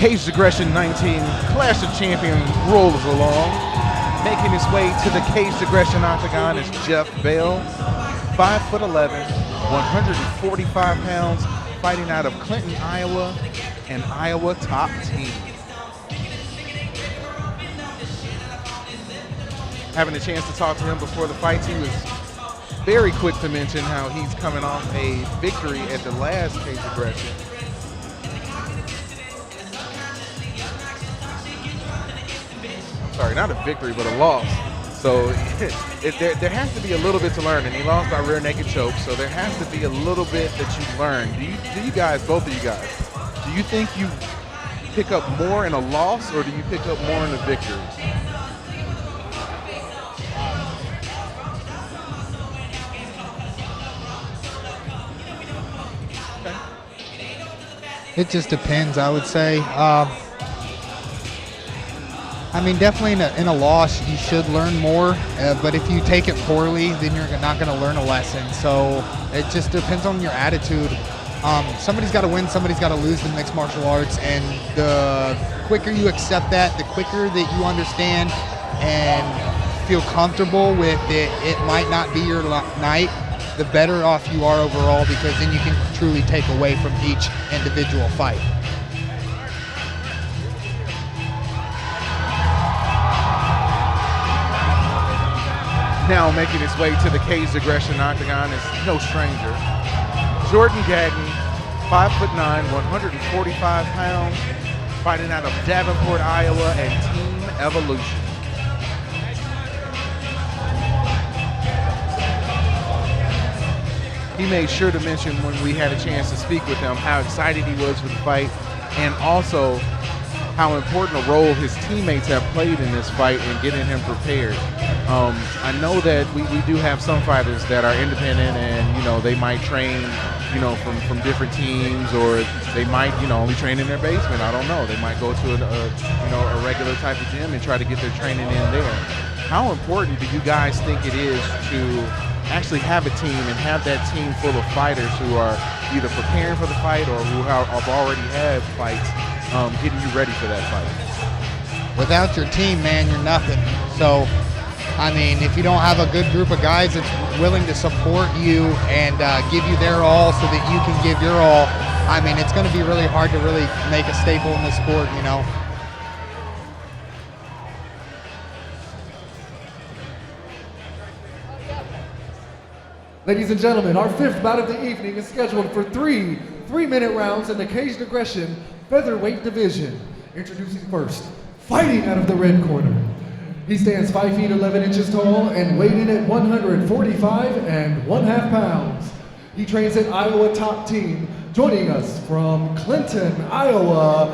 Caged Aggression 19 Clash of Champions rolls along. Making his way to the Caged Aggression octagon is Geoff Bell, 5'11", 145 pounds, fighting out of Clinton, Iowa, an Iowa top team. Having a chance to talk to him before the fights, he was very quick to mention how he's coming off a victory at the last Caged Aggression. Sorry, not a victory, but a loss. So there has to be a little bit to learn, and he lost by rear naked choke, so there has to be a little bit that you learn. Do you guys, both of you guys, do you think you pick up more in a loss, or do you pick up more in a victory? It just depends, I would say. I mean, definitely in a loss, you should learn more. But if you take it poorly, then you're not going to learn a lesson. So it just depends on your attitude. Somebody's got to win, somebody's got to lose in mixed martial arts. And the quicker you accept that, the quicker that you understand and feel comfortable with it, it might not be your night, the better off you are overall, because then you can truly take away from each individual fight. Now making his way to the Caged Aggression octagon is no stranger. Jordan Gagne, 5'9", 145 pounds, fighting out of Davenport, Iowa, and Team Evolution. He made sure to mention when we had a chance to speak with him how excited he was for the fight, and also how important a role his teammates have played in this fight and getting him prepared. I know that we do have some fighters that are independent, and they might train from different teams, or they might only train in their basement. I don't know. They might go to a regular type of gym and try to get their training in there. How important do you guys think it is to actually have a team and have that team full of fighters who are either preparing for the fight or who have already had fights, getting you ready for that fight? Without your team, man, you're nothing. So, I mean, if you don't have a good group of guys that's willing to support you and give you their all so that you can give your all, I mean, it's going to be really hard to really make a staple in the sport, Ladies and gentlemen, our fifth bout of the evening is scheduled for three-minute rounds in the Caged Aggression featherweight division. Introducing first, fighting out of the red corner. He stands 5 feet 11 inches tall and weighed in at 145 1/2 pounds. He trains at Iowa Top Team. Joining us from Clinton, Iowa,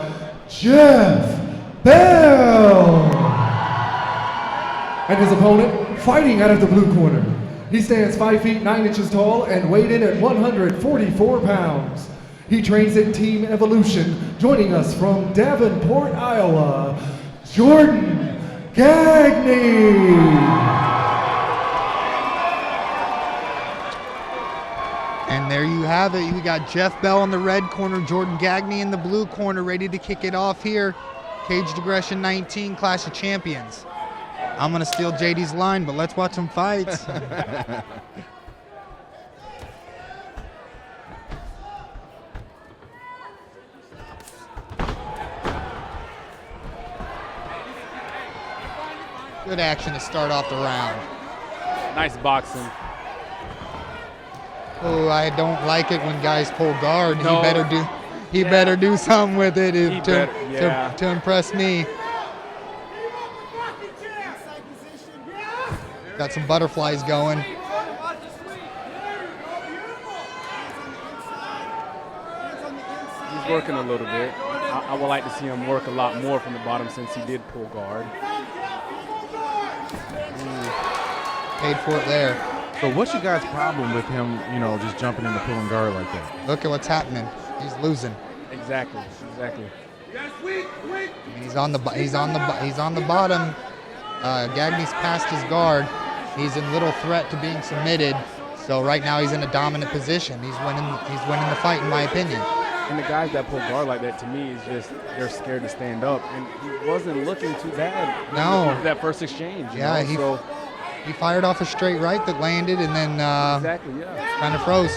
Geoff Bell. And his opponent, fighting out of the blue corner. He stands 5 feet 9 inches tall and weighed in at 144 pounds. He trains at Team Evolution. Joining us from Davenport, Iowa, Jordan Gagne. And there you have it. You got Geoff Bell in the red corner, Jordan Gagne in the blue corner, ready to kick it off here. Caged Aggression 19 Clash of Champions. I'm going to steal JD's line, but let's watch some fights. Good action to start off the round. Nice boxing. Oh, I don't like it when guys pull guard. No. He better do something with it Yeah. to impress me. Got some butterflies going. He's working a little bit. I would like to see him work a lot more from the bottom since he did pull guard. Paid for it there. So what's your guys' problem with him, just jumping into pulling guard like that? Look at what's happening. He's losing. Exactly. He's on the bottom. Gagne's past his guard. He's in little threat to being submitted. So right now he's in a dominant position. He's winning the fight, in my opinion. And the guys that pull guard like that, to me, is just they're scared to stand up. And he wasn't looking too bad. No. That first exchange. Yeah, he fired off a straight right that landed, and then exactly, yeah, kind of froze.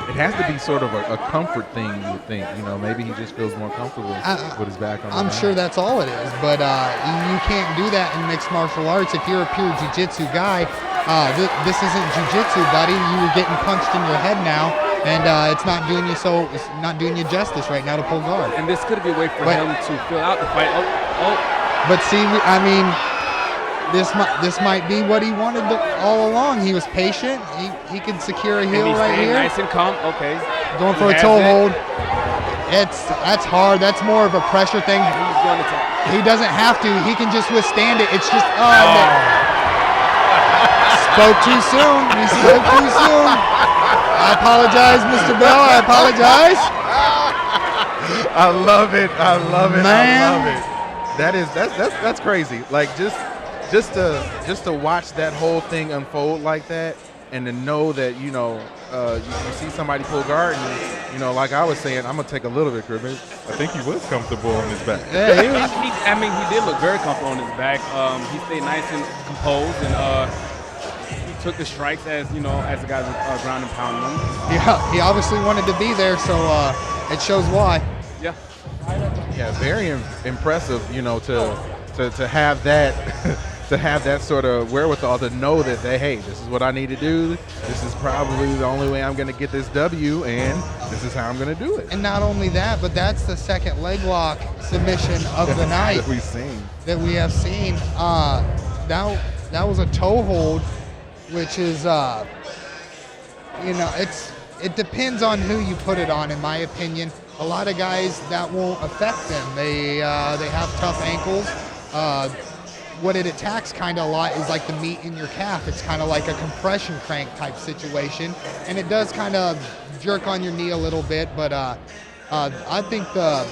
It has to be sort of a comfort thing, you would think. You know, maybe he just feels more comfortable with his back on the I'm ground. sure that's all it is, but you can't do that in mixed martial arts. If you're a pure jiu-jitsu guy, this isn't jiu-jitsu, buddy. You're getting punched in your head now, and it's not doing you justice right now to pull guard. And this could be a way for him to fill out the fight. But see, I mean, this might be what he wanted all along. He was patient. He could secure a heel right here. Nice and calm. Okay. Going for a toe hold. That's hard. That's more of a pressure thing. He's going to tap. He doesn't have to. He can just withstand it. It's just spoke too soon. He spoke too soon. I apologize, Mr. Bell. I apologize. I love it. I love it. Man. I love it. That's crazy. Like just to watch that whole thing unfold like that, and to know that you see somebody pull guard, and like I was saying, I'm gonna take a little bit, Chris. I think he was comfortable on his back. Yeah, he did look very comfortable on his back. He stayed nice and composed, and he took the strikes as the guys were ground and pounding him. Yeah, he obviously wanted to be there, so it shows why. Yeah. Yeah, very impressive. To have that. To have that sort of wherewithal to know that hey, this is what I need to do. This is probably the only way I'm going to get this W, and this is how I'm going to do it. And not only that, but that's the second leg lock submission of the night that we have seen. That was a toe hold, which is it depends on who you put it on. In my opinion, a lot of guys that won't affect them. They have tough ankles. What it attacks kind of a lot is like the meat in your calf. It's kind of like a compression crank type situation, and it does kind of jerk on your knee a little bit. But I think the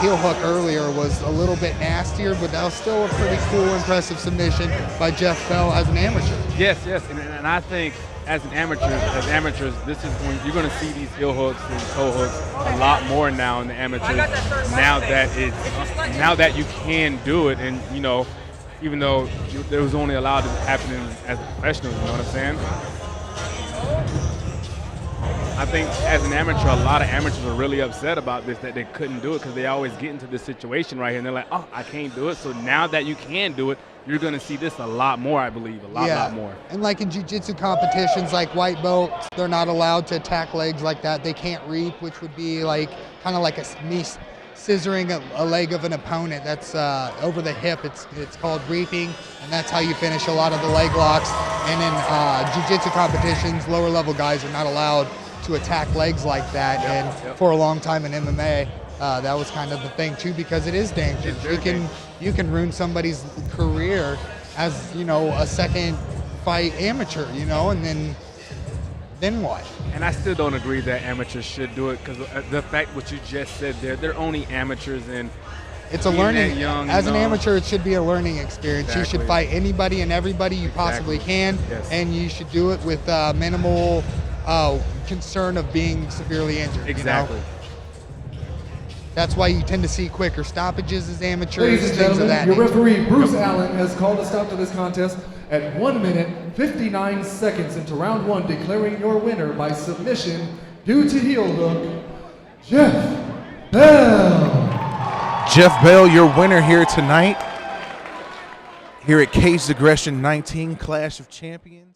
heel hook earlier was a little bit nastier, but that was still a pretty cool, impressive submission by Geoff Bell as an amateur. Yes, and I think as amateurs, this is you're going to see these heel hooks and toe hooks a lot more now in the amateurs. Now that you can do it, and even though it was only allowed to happen as a professional, you know what I'm saying? I think as an amateur, a lot of amateurs are really upset about this, that they couldn't do it, because they always get into this situation right here, and they're like, oh, I can't do it. So now that you can do it, you're going to see this a lot more, I believe, a lot more. And like in jiu-jitsu competitions like white belts, they're not allowed to attack legs like that. They can't reap, which would be like kind of like me scissoring a leg of an opponent. That's over the hip. It's called reaping, and that's how you finish a lot of the leg locks. And in jiu-jitsu competitions, lower level guys are not allowed to attack legs like that. And for a long time in MMA, that was kind of the thing too, because it is dangerous. You can ruin somebody's career as a second fight amateur, and then what? And I still don't agree that amateurs should do it, because the fact what you just said there, they're only amateurs, and it's a learning. As an amateur, it should be a learning experience. Exactly. You should fight anybody and everybody you possibly can, and you should do it with minimal concern of being severely injured. Exactly. That's why you tend to see quicker stoppages as amateurs. Ladies and gentlemen, your referee, Bruce Allen, has called a stop to this contest at 1 minute, 59 seconds into round one, declaring your winner by submission due to heel hook, Geoff Bell. Geoff Bell, your winner here tonight, here at Caged Aggression 19 Clash of Champions.